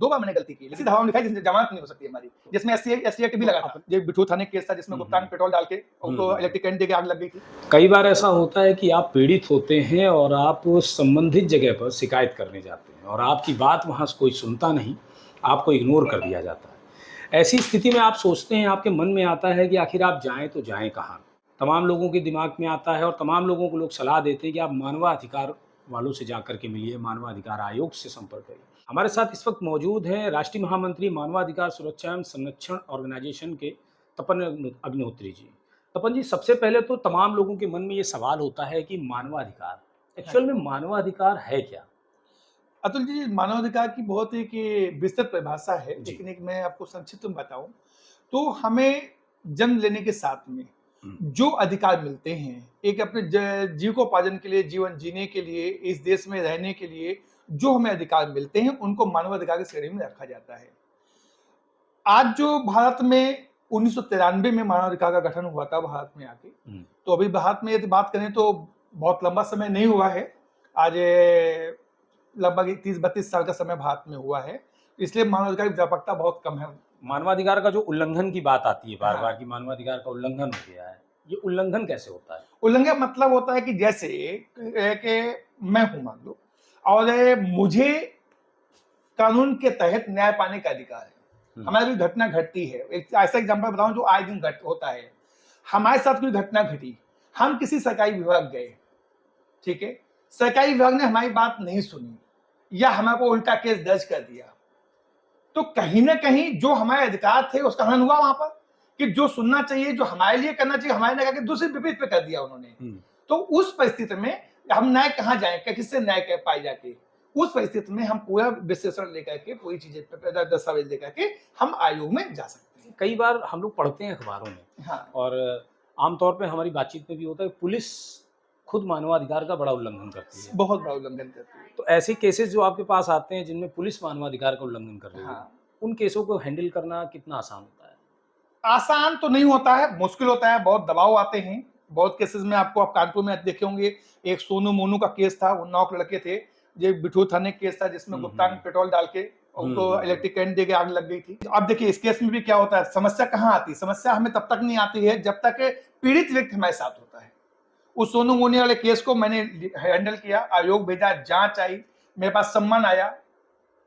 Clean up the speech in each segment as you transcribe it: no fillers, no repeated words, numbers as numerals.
2 बार मैंने गलती की, लेकिन धावा में लिखा है जिसमें जमानत नहीं हो सकती हमारी, जिसमें एससी एक्ट भी लगा था। ये बिठूर थाने केस था जिसमें गुप्ता में पेट्रोल डाल के उनको इलेक्ट्रिक करंट देके आग लग गई थी। कई बार ऐसा होता है कि आप पीड़ित होते हैं और आप संबंधित जगह पर शिकायत करने जाते हैं और आपकी बात वहाँ से कोई सुनता नहीं, आपको इग्नोर कर दिया जाता है। ऐसी स्थिति में आप सोचते हैं, आपके मन में आता है कि आखिर आप जाएँ तो जाएँ कहाँ? तमाम लोगों के दिमाग में आता है और तमाम लोगों को लोग सलाह देते हैं कि आप मानवाधिकार वालों से जाकर के मिलिए, मानवाधिकार आयोग से संपर्क करिए। हमारे साथ इस वक्त मौजूद हैं राष्ट्रीय महामंत्री मानवाधिकार सुरक्षा एवं संरक्षण ऑर्गेनाइजेशन के तपन अग्निहोत्री जी। तपन जी, सबसे पहले तो तमाम लोगों के मन में ये सवाल होता है कि मानवाधिकार, एक्चुअल में मानवाधिकार है क्या? अतुल जी, मानवाधिकार की बहुत एक ये विस्तृत परिभाषा है, जी। लेकिन एक मैं आपको संक्षिप्त में बताऊं तो हमें जन्म लेने के साथ में जो अधिकार मिलते हैं, एक अपने जीविकोपार्जन के लिए, जीवन जीने के लिए, इस देश में रहने के लिए जो हमें अधिकार मिलते हैं, उनको मानवाधिकार की श्रेणी में रखा जाता है। आज जो भारत में 1993 में मानवाधिकार का गठन हुआ था भारत में आके, तो अभी भारत में यदि बात करें तो बहुत लंबा समय नहीं हुआ है। आज लगभग 30-32 साल का समय भारत में हुआ है, इसलिए मानवाधिकार की व्यापकता बहुत कम है। मानवाधिकार का जो उल्लंघन की बात आती है बार-बार हाँ। कि मानवाधिकार का उल्लंघन हो गया है, ये उल्लंघन कैसे होता है? उल्लंघन मतलब होता है कि जैसे कि मैं हूं मान लो और मुझे कानून के तहत न्याय पाने का अधिकार है। हमारी कोई घटना घटती है, एक ऐसा एग्जांपल बताऊं जो आए दिन घट होता है। हमारे साथ कोई घटना घटी, हम किसी सरकारी विभाग गए, ठीक है, सरकारी विभाग ने हमारी बात नहीं सुनी या हमारे को उल्टा केस दर्ज कर दिया, तो कहीं ना कहीं जो हमारे अधिकार थे उसका हनन हुआ वहां पर, कि जो सुनना चाहिए, जो हमारे लिए करना चाहिए, हमारे ने करके दूसरे विपरीत पे कर दिया उन्होंने। तो उस परिस्थिति में हम न्याय कहाँ जाए, किससे न्याय कर पाए जाके? उस परिस्थिति में हम पूरा विश्लेषण लेकर के, पूरी चीजें दस्तावेज लेकर के हम आयोग में जा सकते हैं। कई बार हम लोग पढ़ते हैं अखबारों में, हाँ, और आमतौर पे हमारी बातचीत में भी होता है कि पुलिस खुद मानवाधिकार का बड़ा उल्लंघन करती है। बहुत बड़ा उल्लंघन करती है। तो ऐसे केसेस जो आपके पास आते हैं जिनमें पुलिस मानवाधिकार का उल्लंघन कर रही है, हाँ, उन केसों को हैंडल करना कितना आसान होता है? आसान तो नहीं होता है, मुश्किल होता है, बहुत दबाव आते हैं। बहुत केसेस में आपको, आप कानपुर में देखे होंगे, एक सोनू मोनू का केस था, उन्नाव के लड़के थे, ये बिठूर थाने केस था जिसमें गुप्ता में पेट्रोल डाल के उनको इलेक्ट्रिक करंट देके आग लग गई थी। अब देखिए इस केस में भी क्या होता है, समस्या कहाँ आती है? समस्या हमें तब तक नहीं आती है जब तक पीड़ित व्यक्ति हमारे साथ होता है। उस सोनू मोनी वाले केस को मैंने हैंडल किया, आयोग भेजा, जांच आई, मेरे पास सम्मन आया,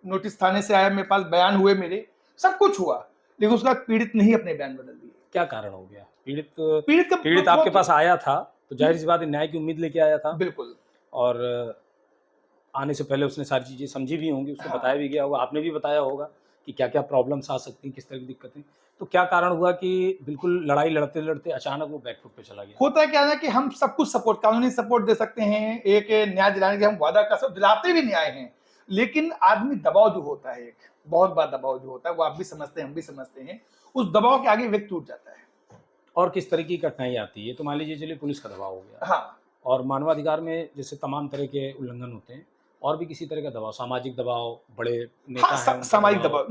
नोटिस थाने से आया, मेरे पास बयान हुए, मेरे सब कुछ हुआ, लेकिन उसके बाद पीड़ित ने ही अपने बयान बदल दिए। क्या कारण हो गया? पीड़ित आपके पास आया था, तो जाहिर सी बात है न्याय की उम्मीद लेके आया था, बिल्कुल। और आने से पहले उसने सारी चीज़ें समझी भी होंगी, उसको हाँ। बताया भी गया होगा, आपने भी बताया होगा कि क्या-क्या प्रॉब्लम्स आ सकती हैं, किस तरह की दिक्कतें। तो क्या कारण हुआ कि बिल्कुल लड़ाई लड़ते-लड़ते अचानक वो बैक फुट पे चला गया? होता है क्या ना कि हम सब कुछ सपोर्ट, कानूनी सपोर्ट दे सकते हैं, एक न्याय दिलाने के हम वादा कर सकते, दिलाते भी न्याय हैं, लेकिन आदमी दबाव जो होता है, एक बहुत बड़ा दबाव जो होता है, वो आप भी समझते हैं, हम भी समझते हैं, उस दबाव के आगे व्यक्ति टूट जाता है। और किस तरह की कठिनाई आती है? तो मान लीजिए चलिए पुलिस का दबाव हो गया, हाँ, और मानवाधिकार में जैसे तमाम तरह के उल्लंघन होते हैं, और भी किसी तरह का दबाव, सामाजिक दबाव, बड़े नेता हाँ, हैं उनका सामाजिक दबाव,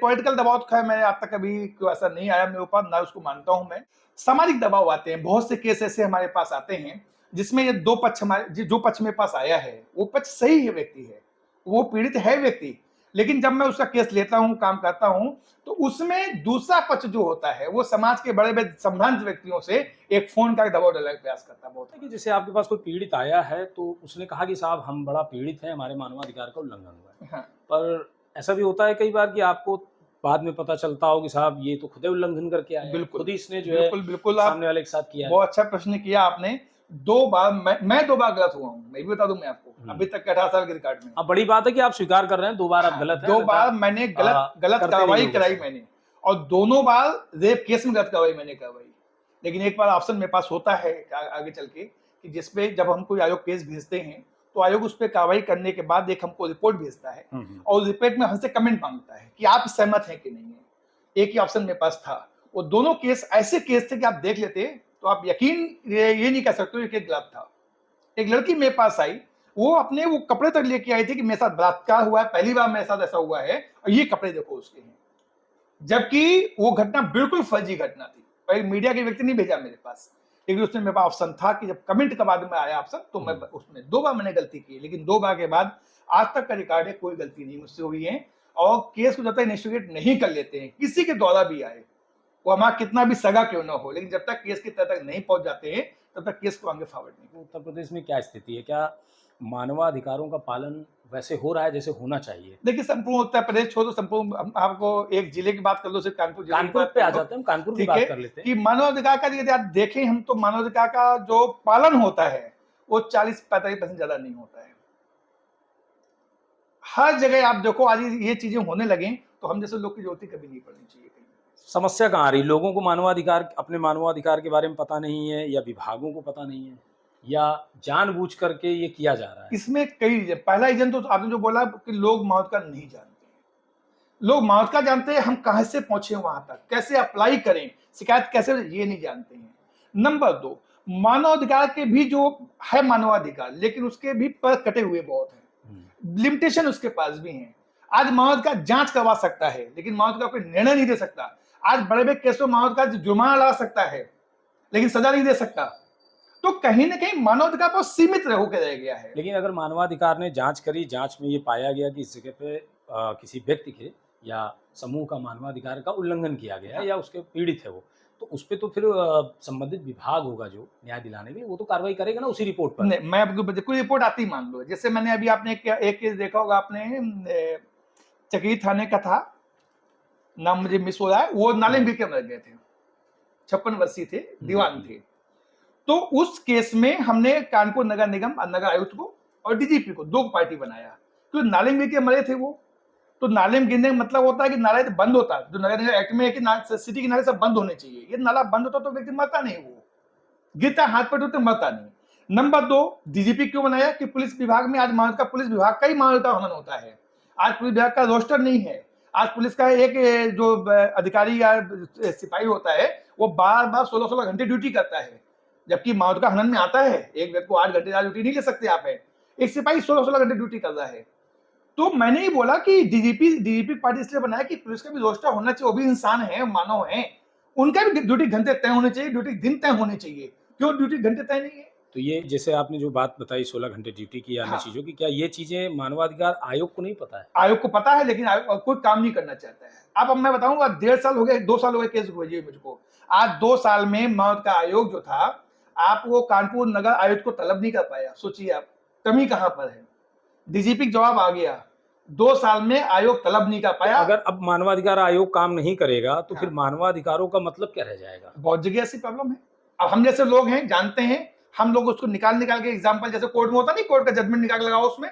पॉलिटिकल दबाव तो खैर मैंने आज तक कभी कोई ऐसा नहीं आया मेरे ऊपर, ना उसको मानता हूं मैं। सामाजिक दबाव आते हैं, बहुत से केस ऐसे हमारे पास आते हैं जिसमें ये दो पक्ष, हमारे जो पक्ष मेरे पास आया है वो पक्ष सही है, व्यक्ति है, वो पीड़ित है व्यक्ति, लेकिन जब मैं उसका केस लेता हूं, काम करता हूं, तो उसमें दूसरा पक्ष जो होता है वो समाज के बड़े बड़े संभ्रांत व्यक्तियों से एक फोन का दबाव डालने का प्रयास करता है। बहुत कि जैसे आपके पास कोई पीड़ित आया है तो उसने कहा कि साहब हम बड़ा पीड़ित हैं, हमारे मानवाधिकार का उल्लंघन हुआ है। हाँ, पर ऐसा भी होता है कई बार कि आपको बाद में पता चलता हो कि साहब ये तो खुद ही उल्लंघन करके आया है, बिल्कुल, खुद ही इसने जो बिल्कुल, है बिल्कुल, आप सामने वाले के साथ किया है। बहुत अच्छा प्रश्न किया आपने। 2 बार मैं 2 बार गलत हुआ हूँ, मैं भी बता दूं मैं आपको, अभी तक के 18 साल के रिकॉर्ड में। अब बड़ी बात है कि आप स्वीकार कर रहे हैं, 2 बार आप गलत हैं, 2 अन्यथा बार मैंने गलत करते नहीं कार्रवाई लोग कराई ऐसा। मैंने, और दोनों बार रेप केस में गलत कार्रवाई मैंने करवाई। लेकिन एक बार ऑप्शन मेरे पास होता है आगे चल के, कि जिसपे जब हम कोई आयोग केस भेजते हैं तो आयोग उस पर कार्रवाई करने के बाद एक हमको रिपोर्ट भेजता है, और रिपोर्ट में हमसे कमेंट मांगता है कि आप सहमत हैं कि नहीं है। एक ही ऑप्शन मेरे पास था, वो दोनों केस ऐसे केस थे कि आप देख लेते तो आप यकीन ये नहीं कर सकते एक गलत था। एक लड़की मेरे पास आई, वो अपने वो कपड़े तक लेके आई थी कि मेरे साथ बलात्कार हुआ है, पहली बार मेरे साथ ऐसा हुआ है, और ये कपड़े देखो उसके हैं, जबकि वो घटना बिल्कुल फर्जी घटना थी, और मीडिया के व्यक्ति नहीं भेजा मेरे पास, लेकिन उसमें मेरे पास ऑप्शन था कि जब कमेंट के बाद में आया ऑप्शन, तो मैं उसमें 2 बार मैंने गलती की, लेकिन 2 बार के बाद आज तक का रिकॉर्ड है, कोई गलती नहीं मुझसे हुई है। और केस को जब तक इन्वेस्टिगेट नहीं कर लेते हैं, किसी के द्वारा भी आए, वो हमारा कितना भी सगा क्यों ना हो, लेकिन जब तक केस की तह तक नहीं पहुंच जाते हैं तब तक केस को आगे फॉरवर्ड नहीं। उत्तर प्रदेश में क्या स्थिति है? क्या मानवाधिकारों का पालन वैसे हो रहा है जैसे होना चाहिए? देखिए, संपूर्ण उत्तर प्रदेश छोड़ो, संपूर्ण हम आपको एक जिले की बात कर लो, सिर्फ कानपुर जिले की कानपुर बात पे कर आ लो, जाते हैं, हम कानपुर की ठीक बात है, कर लेते हैं। कि मानवाधिकार का यदि आप देखें, हम तो मानवाधिकार का जो पालन होता है वो 40-45% ज्यादा नहीं होता है। हर जगह आप देखो, आज ये चीजें होने लगे तो हम जैसे लोग की जरूरत ही कभी नहीं पड़नी चाहिए कहीं। समस्या कहाँ आ रही? लोगों को मानवाधिकार, अपने मानवाधिकार के बारे में पता नहीं है, या विभागों को पता नहीं है, या जानबूझ करके ये किया जा रहा है? इसमें कई रीजन। पहला रीजन तो आपने जो बोला कि लोग मानवाधिकार नहीं जानते हैं। लोग मानवाधिकार जानते हैं, हम कहां से पहुंचे वहां तक, कैसे अप्लाई करें, शिकायत कैसे, ये नहीं जानते हैं। नंबर 2, मानवाधिकार के भी जो है मानवाधिकार, लेकिन उसके भी पर कटे हुए बहुत हैं, लिमिटेशन उसके पास भी हैं। आज मानवाधिकार जांच करवा सकता है, लेकिन मानवाधिकार कोई निर्णय नहीं दे सकता। आज बड़े बड़े केसों में मानवाधिकार जुर्माना लगा सकता है, लेकिन सजा नहीं दे सकता। तो कहीं ना कहीं मानवाधिकार बहुत सीमित होकर रह गया है। लेकिन अगर मानवाधिकार ने जांच करी, जांच में ये पाया गया कि इस जगह पे किसी व्यक्ति के या समूह का मानवाधिकार का उल्लंघन किया गया है, या उसके पीड़ित है वो, तो उस पे तो फिर संबंधित विभाग होगा जो न्याय दिलाने के लिए, वो तो कार्रवाई करेगा ना उसी रिपोर्ट पर। नहीं, मैं आपको कोई रिपोर्ट आती ही मान लो, जैसे मैंने अभी आपने एक केस देखा होगा आपने, चकीर थाने का था, नाम मुझे मिस हो रहा है, वो नाले में गिर के मर गए थे, 56 वर्षीय थे, दीवान थे। तो उस केस में हमने कानपुर नगर निगम, नगर आयुक्त को और डीजीपी को 2 पार्टी बनाया, क्योंकि नाले में गिर के मरे थे वो। तो नाले में गिरने का मतलब होता है कि नाला तो बंद होता है, जो नगर निगम एक्ट में है कि सिटी के नाले सब बंद होने चाहिए। ये नाला बंद होता तो व्यक्ति मरता नहीं, वो गिरता हाथ पर टूटते मरता नहीं। नंबर 2, डीजीपी क्यों बनाया कि पुलिस विभाग में आज मानवता, पुलिस विभाग का ही मानवता हनन होता है। आज पुलिस विभाग का रोस्टर नहीं है। आज पुलिस का एक जो अधिकारी या सिपाही होता है, वो बार बार 16-16 घंटे ड्यूटी करता है, जबकि मानवता हनन में आता है एक व्यक्ति को 8 घंटे ड्यूटी नहीं ले सकते आप है, एक सिपाही 16-16 घंटे ड्यूटी कर रहा है। तो मैंने ही बोला कि डीजीपी पार्टी इसलिए बनाया कि पुलिस का भी रोस्टर होना चाहिए, वो भी इंसान है, मानव है, उनका भी ड्यूटी घंटे तय होने चाहिए, ड्यूटी दिन तय होने चाहिए। क्यों ड्यूटी घंटे तय नहीं है? तो ये जैसे आपने जो बात बताई 16 घंटे ड्यूटी की, अन्य चीजों की, क्या ये चीजें मानवाधिकार आयोग को नहीं पता है? आयोग को पता है, लेकिन आयोग कोई काम नहीं करना चाहता है। अब मैं बताऊंगा, 1.5 साल हो गए, 2 साल हो गए केस हुए मुझको। आज 2 साल में मानवाधिकार आयोग जो था, आप वो कानपुर नगर आयुक्त को तलब नहीं कर पाया। सोचिए आप, कमी कहां पर है। डीजीपी जवाब आ गया, 2 साल में आयोग तलब नहीं कर पाया। अगर अब मानवाधिकार आयोग काम नहीं करेगा तो फिर मानवाधिकारों का मतलब क्या रह जाएगा? बहुत जगह ऐसी प्रॉब्लम है। अब हम जैसे लोग हैं, जानते हैं, हम लोग उसको निकाल के एग्जांपल, जैसे कोर्ट में होता नहीं, कोर्ट का जजमेंट निकाल के लगाओ, उसमें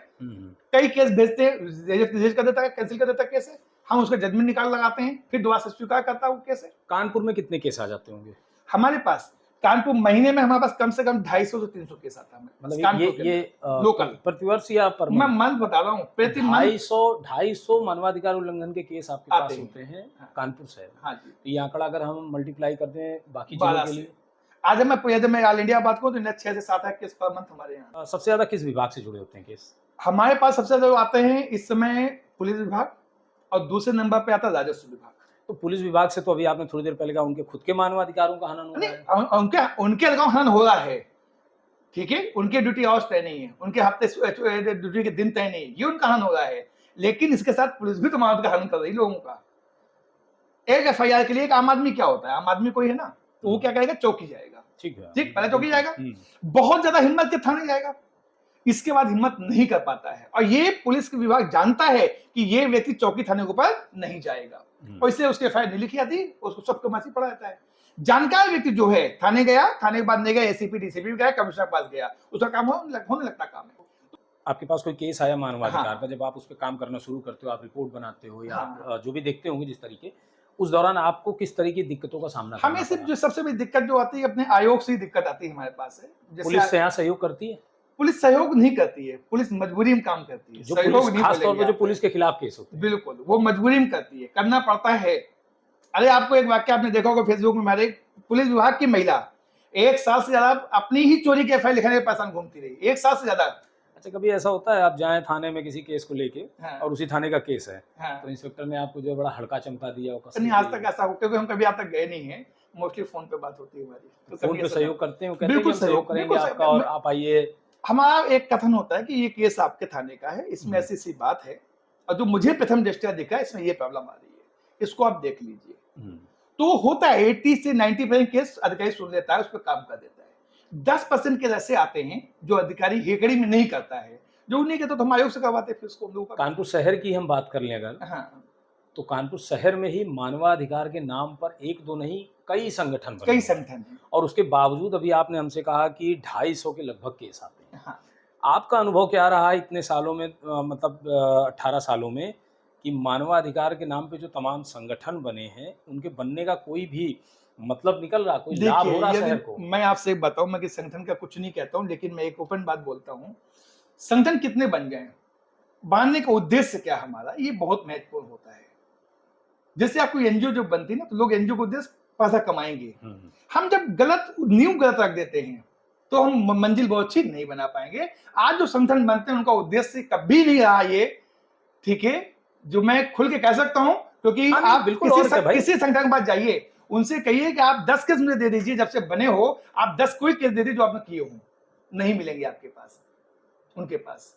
कई केस भेजते हैं, रिजेक्ट कर देता है, कैंसिल कर देता है केस है। हम उसका जजमेंट निकाल लगाते हैं, फिर दोबारा से स्वीकार करता है वो केस है। कानपुर में कितने केस आ जाते होंगे हमारे पास कानपुर महीने में हमारे पास कम से कम 250 से 300 केस आता है। मतलब ये लोकल प्रतिवर्ष या पर मैं मंथ बता रहा हूँ, प्रति मंथ 250 मानवाधिकार उल्लंघन के केस आपके पास होते हैं कानपुर शहर में। हाँ जी, तो ये आंकड़ा अगर हम मल्टीप्लाई कर दें बाकी जिलों के लिए, आज मैं ऑल इंडिया बात करूँ तो 6 से 7 केस पर मंथ हमारे यहाँ। सबसे ज्यादा किस विभाग से जुड़े होते हैं केस? हमारे पास सबसे ज्यादा आते हैं इस समय पुलिस विभाग, और दूसरे नंबर पे आता है राजस्व विभाग। तो पुलिस विभाग से तो अभी आपने थोड़ी देर पहले कहा उनके खुद के मानवाधिकारों का हनन हो रहा है। उनके हनन हो रहा है, ठीक है, उनके ड्यूटी आवर्स तय नहीं है, उनके हफ्ते ड्यूटी के दिन तय नहीं है, ये उनका हनन हो रहा है। लेकिन इसके साथ पुलिस भी तो मानवाधिकार हनन कर रही लोगों का। एक एफआईआर के लिए एक आम आदमी क्या होता है, आम आदमी कोई है ना, तो वो क्या करेगा, चौकी जाएगा। ठीक है, ठीक, पहले चौकी जाएगा, बहुत ज्यादा हिम्मत के थाने जाएगा, इसके बाद हिम्मत नहीं कर पाता है। और ये पुलिस विभाग जानता है कि ये व्यक्ति चौकी थाने के ऊपर नहीं जाएगा, और इसलिए उसके एफआईआर नहीं लिखी आती, उसको सबको मासी पड़ा रहता है। जानकार व्यक्ति जो है थाने गया, थाने के बाद नहीं गया, एसीपी डीसीपी गया, कमिश्नर पास गया, उसका काम होने लगता काम है। आपके पास कोई केस आया मानवाधिकार का, जब आप उस पर काम करना शुरू करते हो, आप रिपोर्ट बनाते हो या आप जो भी देखते होंगे जिस तरीके, उस दौरान आपको किस तरह की दिक्कतों का सामना करना हमें सिर्फ जो सबसे बड़ी दिक्कत जो आती है, अपने आयोग से ही दिक्कत आती है हमारे पास है। पुलिस से यहाँ सहयोग करती है? पुलिस सहयोग नहीं करती है, पुलिस मजबूरी में काम करती है। सहयोग नहीं, खास तौर पर जो पुलिस के खिलाफ केस होते हैं, बिल्कुल वो मजबूरी में करती है, करना पड़ता है। अरे आपको एक वाक्य आपने देखा होगा फेसबुक में, हमारे पुलिस विभाग की महिला 1 साल से ज्यादा अपनी ही चोरी के एफआईआर लिखने में परेशान घूमती रही, 1 साल से ज्यादा। अच्छा, कभी ऐसा होता है आप जाएं थाने में किसी केस को लेके, और उसी थाने का केस है, तो इंस्पेक्टर ने आपको जो बड़ा हड़का चमका दिया, नहीं, आज तक ऐसा हो, क्योंकि हम कभी आज तक गए नहीं है, मोस्टली फोन पे बात होती है हमारी, तो फोन पे सहयोग करते हैं, बिल्कुल सहयोग करेंगे आपका, और आप आइए। हमारा एक कथन होता है कि ये केस आपके थाने का है, इसमें ऐसी सी बात है, और जो मुझे प्रथम दृष्टया दिखा इसमें ये प्रॉब्लम आ रही है, इसको आप देख लीजिए। हम्म, तो होता है 80 से 90% केस अधिकारी सुन लेता है, उस पर काम कर देता है। 10% केस ऐसे आते हैं जो अधिकारी हेकड़ी में नहीं करता है, जो नहीं करता तो हम आयोग से करवाते फिर उसको हम लोगों का। कानपुर शहर की हम बात कर लें अगर, हाँ, तो कानपुर शहर में ही मानवाधिकार के नाम पर एक दो नहीं कई संगठन बने कई हुए हैं। संगठन हैं। और उसके बावजूद अभी आपने हमसे कहा कि 250 के लगभग केस आते हैं। हाँ, आपका अनुभव क्या रहा इतने सालों में, मतलब 18 सालों में, कि मानवाधिकार के नाम पे जो तमाम संगठन बने हैं उनके बनने का कोई भी मतलब निकल रहा, कोई लाभ हो रहा देखिए शहर को? यदि मैं आपसे एक बताऊं, मैं कि संगठन का कुछ नहीं कहता हूं, लेकिन मैं एक ओपन बात बोलता हूं। संगठन कितने बन गए, बांधने का उद्देश्य क्या हमारा, ये बहुत महत्वपूर्ण होता है। जैसे आपको एनजीओ जब बनती है ना, तो लोग एनजीओ को उद्देश्य पैसा कमाएंगे। हम जब गलत नींव गलत रख देते हैं तो हम मंजिल बहुत अच्छी नहीं बना पाएंगे। आज जो संगठन बनते हैं उनका उद्देश्य कभी नहीं रहा ये, ठीक है, जो मैं खुल के कह सकता हूं, क्योंकि हाँ, नहीं, आप बिल्कुल। और क्या भाई, किसी संगठन के पास जाइए, उनसे कहिए कि आप 10 केस मुझे दे दीजिए, जब से बने हो आप 10 कोई केस दे दीजिए जो आपने किए हो, नहीं मिलेंगे आपके पास, उनके पास।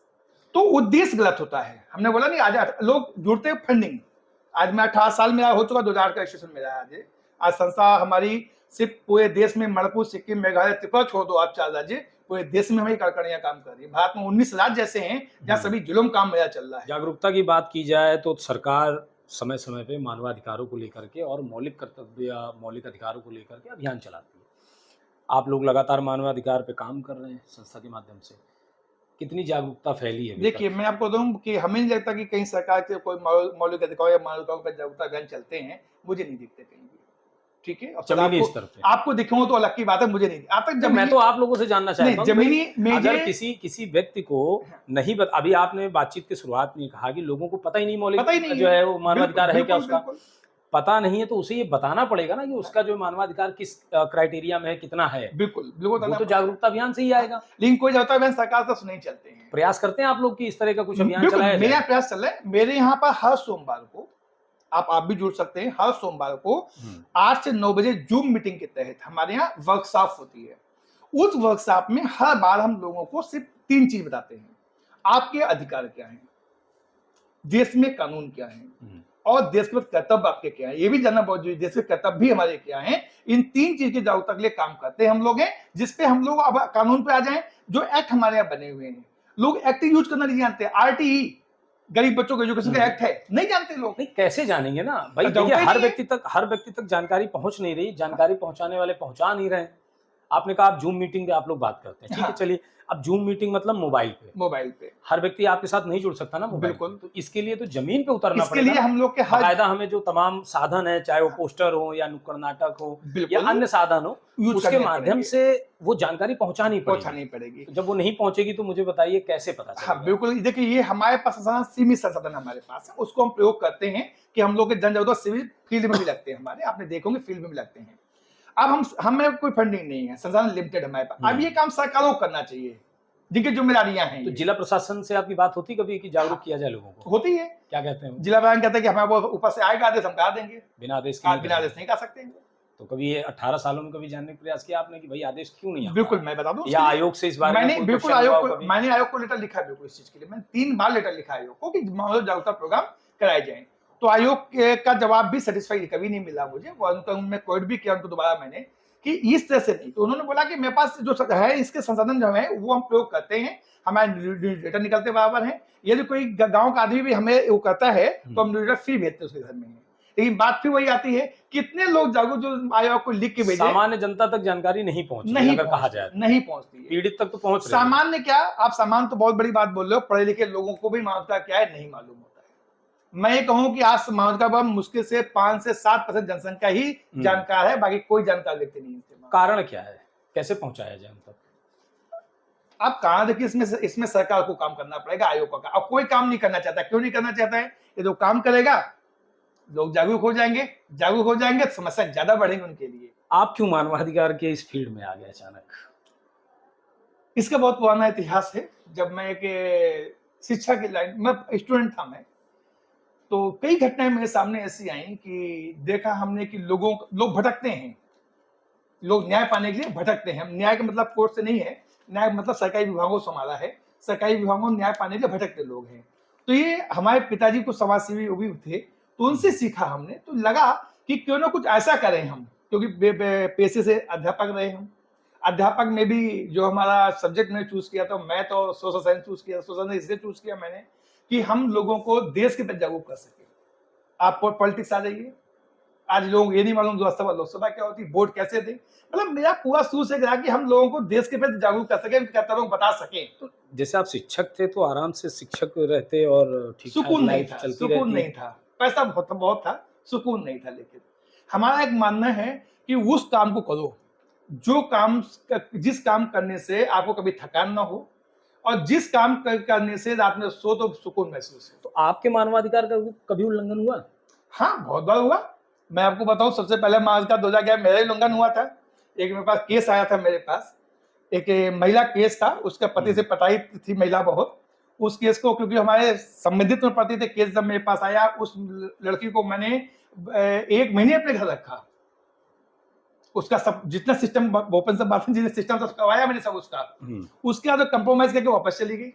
तो उद्देश्य गलत होता है। हमने बोला नहीं, आज लोग जुड़ते हैं फंडिंग। आज मैं 18 साल मेरा हो चुका, 2008 का रजिस्ट्रेशन मेरा है। आज संस्था हमारी सिर्फ पूरे देश में मणिपुर, सिक्किम, मेघालय, त्रिपुरा छोड़ दो आप 4 राज्य, पूरे देश में हमारी कड़कड़ियां काम कर रही है। भारत में 19 राज्य ऐसे हैं जहां सभी जुल्म काम मेरा चल रहा है। जागरूकता की बात की जाए तो सरकार समय समय पे मानवाधिकारों को लेकर के और मौलिक कर्तव्य या मौलिक अधिकारों को लेकर के अभियान चलाती है। आप लोग लगातार मानवाधिकार पे काम कर रहे हैं संस्था के माध्यम से, कितनी जागरूकता फैली है अभी देखिए, तक? मैं आपको बताऊं कि हमें नहीं लगता कि कहीं सरकार के कोई मौलिक अधिकार या मानवाधिकारों पर जागरूकता अभियान चलते हैं, मुझे नहीं दिखते कहीं भी, ठीक है। और फिर जमीनी आपको स्तर पे आपको दिखूं तो अलग की बात है, मुझे नहीं आज तक नहीं, मैं तो आप लोगों से जानना चाहता नहीं, हूँ कि भाई, जमीनी अगर मेजे किसी व्यक्ति को नहीं अभी आपने बातचीत की शुरुआत में कहा कि लोगों को पता ही नहीं पता ही मौलिक नहीं जो है। है वो मानवाधिकार है क्या, बिल्कुल, उसका बिल्कुल। पता नहीं है, तो उसे ये बताना पड़ेगा ना कि उसका जो मानवाधिकार किस क्राइटेरिया में है, कितना है। बिल्कुल, बिल्कुल वो बताना तो पड़ेगा। जागरूकता अभियान से ही आएगा। लेकिन कोई जागरूकता अभियान सरकार तरफ से नहीं चलते हैं। प्रयास करते हैं आप लोग कि इस तरह का कुछ अभियान बिल्कुल, चलाया मेरा जाए? प्रयास चल रहा है। मेरे यहाँ पर हर सोमवार को, आप भी जुड़ सकते हैं, हर सोमवार को 8 से 9 बजे जूम मीटिंग के तहत हमारे यहाँ वर्कशॉप होती है। उस वर्कशॉप में हर बार हम लोगों को सिर्फ 3 चीज बताते हैं। आपके अधिकार क्या हैं, देश में कानून क्या है, और देश के कर्तव्य आपके क्या है, ये भी जानना बहुत जरूरी है। देश के कर्तव्य भी हमारे क्या हैं। इन 3 चीज की जागरूकता के लिए काम करते हैं हम लोग हैं, जिसपे हम लोग अब कानून पे आ जाएं। जो एक्ट हमारे यहाँ बने हुए हैं, लोग एक्ट यूज करना नहीं जानते। आरटीई, गरीब बच्चों के एजुकेशन का एक्ट है, नहीं जानते लोग। नहीं, कैसे जानेंगे ना भाई, जागरूकता देखिए ही हर व्यक्ति तक जानकारी पहुंच नहीं रही, जानकारी पहुंचाने वाले पहुंचा नहीं रहे। आपने कहा आप जूम मीटिंग पे आप लोग बात करते हैं, ठीक है, हाँ। चलिए। अब जूम मीटिंग मतलब मोबाइल पे हर व्यक्ति आपके साथ नहीं जुड़ सकता ना मोबाइल बिल्कुल। पे, तो इसके लिए तो जमीन पे उतरना इसके पड़ेगा लिए ना। हम लोग के हर बाकायदा हमें जो तमाम साधन है, चाहे वो पोस्टर हो या नुक्कड़ नाटक हो या बिल्कुल अन्य साधन हो, यूज उसके करने माध्यम पड़ेंगे, से वो जानकारी पहुंचानी पहुंचानी पड़ेगी। पड़ेगी। तो जब वो नहीं पहुंचेगी तो मुझे बताइए कैसे पता हाँ, चलेगा? बिल्कुल। देखिए, ये हमारे पास संसाधन, सीमित संसाधन हमारे पास है, उसको हम प्रयोग करते हैं कि हम लोग के जन जागरूकता सिविल फील्ड में भी लगते हैं हमारे, आपने देखोगे फील्ड में भी लगते हैं। अब हमें कोई फंडिंग नहीं है, संसाधन लिमिटेड हमारे पास। अब ये काम सरकारों को करना चाहिए, जिनकी जिम्मेदारियां हैं। तो ये जिला प्रशासन से आपकी बात होती कभी कि जागरूक किया जाए लोगों को? होती है। क्या कहते हैं वो? जिला प्रशासन कहते हैं कि हमारे वो ऊपर से आएगा आदेश, हम करा देंगे। बिना आदेश के आज नहीं बिना करेंगे। आदेश नहीं कर सकते हैं। तो कभी ये 18 सालों में कभी जानने का प्रयास किया आपने कि भाई आदेश क्यों नहीं आता? बिल्कुल, मैं बता दूं या आयोग से इस बारे में मैंने कोई बिल्कुल क्वेश्चन हुआ हो आयोग कभी? को, मैंने आयोग को लेटर लिखा है बिल्कुल इस चीज के लिए। मैंने 3 बार लेटर लिखा है आयोग को कि मानव जागरूकता प्रोग्राम कराए जाए। तो आयोग का जवाब भी सेटिस्फाई कभी नहीं मिला मुझे। उनमें क्वेट भी किया उनको दोबारा मैंने कि इस तरह से नहीं। तो उन्होंने बोला कि मेरे पास जो है इसके संसाधन जो है वो हम प्रयोग करते हैं, हमारे न्यूज़लेटर निकलते बराबर हैं। यदि कोई गांव का आदमी भी हमें वो करता है तो हम न्यूज़लेटर फ्री भेजते हैं उसके घर में। लेकिन बात फिर वही आती है, कितने लोग जागरूक जो आयोग को लिख के भेजे, सामान्य जनता तक जानकारी नहीं पहुंच रही, अगर कहा जाए तो। नहीं पहुंचती है। पीड़ित तक तो पहुंच रही है। सामान्य क्या, आप सामान्य तो बहुत बड़ी बात बोल रहे हो, पढ़े लिखे लोगों को भी मानवता क्या है नहीं मालूम होता है। मैं ये कहूं कि आज मानवता पर मुश्किल से 5 से 7% जनसंख्या ही जानकार है, बाकी कोई जानकार व्यक्ति नहीं है। कारण क्या है, कैसे पहुंचाया जाए उन तक? आप कहा देखिए, इसमें सरकार को काम करना पड़ेगा, आयोग का। अब कोई काम नहीं करना चाहता, क्यों नहीं करना चाहता है? ये जो काम करेगा लोग जागरूक हो जाएंगे तो समस्या ज्यादा बढ़ेंगे उनके लिए। आप क्यों मानवाधिकार के इस फील्ड में आ गए अचानक? इसका बहुत पुराना इतिहास है। जब मैं एक शिक्षा की लाइन में स्टूडेंट था, मैं तो कई घटनाएं मेरे सामने ऐसी आई कि देखा हमने कि लोग भटकते हैं, लोग न्याय पाने के लिए भटकते हैं। न्याय का मतलब कोर्ट से नहीं है, न्याय मतलब सरकारी विभागों से हमारा है। सरकारी विभागों में न्याय पाने के लिए भटकते लोग हैं। तो ये हमारे पिताजी को समाज सेवी वो भी थे, तो उनसे सीखा हमने। तो लगा कि क्यों ना कुछ ऐसा करें हम, क्योंकि पेशे से अध्यापक रहे हम। अध्यापक में भी जो हमारा सब्जेक्ट मैंने चूज किया था, मैथ और सोशल साइंस चूज किया। सोशल साइंस इसलिए चूज किया मैंने कि हम लोगों को देश के प्रति जागरूक कर सके। आप पॉलिटिक्स आ जाइए, आज लोग ये नहीं मालूम लोकसभा क्या होती, वोट कैसे दें। मतलब मेरा पूरा शुरू से रहा कि हम लोगों को देश के प्रति जागरूक कर सके, कर्तव्यों को बता सके। तो जैसे आप शिक्षक थे तो आराम से शिक्षक रहते और ठीक ठाक सुकून नहीं लाइफ था, चलती सुकून रहती नहीं था। पैसा बहुत था, सुकून नहीं था। लेकिन हमारा एक मानना है कि उस काम को करो जो काम, जिस काम करने से आपको कभी थकान ना हो, और जिस काम करने से रात में सो तो सुकून महसूस हो। तो आपके मानवाधिकार का कभी उल्लंघन हुआ? हाँ, बहुत बार हुआ। मैं आपको बताऊं, सबसे पहले मानवाधिकार 2011 मेरा ही उल्लंघन हुआ था। एक मेरे पास केस आया था, मेरे पास एक महिला केस था, उसके पति से पटाई थी महिला बहुत। उस केस को, क्योंकि हमारे संबंधित में पति थे, केस जब मेरे पास आया, उस लड़की को मैंने 1 महीने अपने घर रखा। उसका सब जितना सिस्टम ओपन से बात, जितने सिस्टम सब करवाया मैंने सब उसका। उसके बाद कंप्रोमाइज करके वापस चली गई।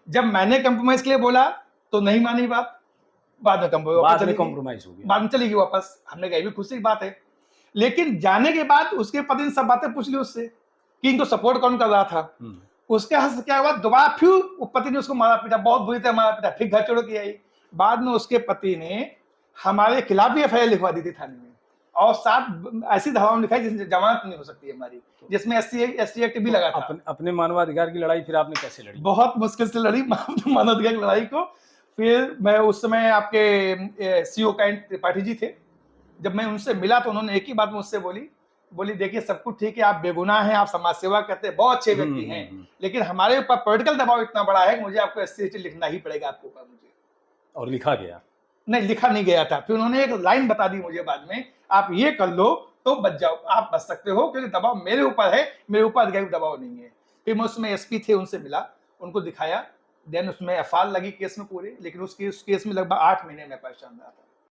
जब मैंने कंप्रोमाइज के लिए बोला तो नहीं मानी बात, बाद में कॉम्प्रोमाइज हो गया। बाद में चली गई वापस। हमने कहा ये भी खुशी की बात है। लेकिन जाने के बाद उसके पति ने सब बातें पूछ ली उससे कि इनको सपोर्ट कौन कर रहा था। उसके हाथ से क्या हुआ, दोबारा फिर पति ने उसको मारा पीटा, बहुत बुरी तरह मारा पीटा, फिर घर छोड़ के आई। बाद में उसके पति ने हमारे खिलाफ भी एफआईआर लिखवा दी थी थाने में, और 7 ऐसी धाराओं लिखा है जिसमें जमानत नहीं हो सकती है हमारी, जिसमें एससी एक्ट भी लगा था। अपने मानवाधिकार की लड़ाई फिर आपने कैसे लड़ी? बहुत मुश्किल से लड़ी मानवाधिकार की लड़ाई को। फिर मैं उस समय आपके सीओ त्रिपाठी जी थे, जब मैं उनसे मिला तो उन्होंने एक ही बात मुझसे बोली देखिए सब कुछ ठीक है, आप बेगुनाह हैं, आप समाज सेवा करते हैं, बहुत अच्छे व्यक्ति हैं, लेकिन हमारे ऊपर पॉलिटिकल दबाव इतना बड़ा है कि मुझे आपको एससी एसटी लिखना ही पड़ेगा आपके ऊपर। मुझे और लिखा गया? नहीं, लिखा नहीं गया था। फिर उन्होंने एक लाइन बता दी मुझे बाद में, आप ये कर लो तो बच जाओ, आप बच सकते हो, क्योंकि दबाव मेरे ऊपर है, मेरे ऊपर अधिकारी दबाव नहीं है। फिर मैं उसमें एसपी थे, उनसे मिला, उनको दिखाया, देन उसमें एफआईआर लगी केस में पूरे। लेकिन उस केस में लगभग 8 महीने में परेशान रहा था।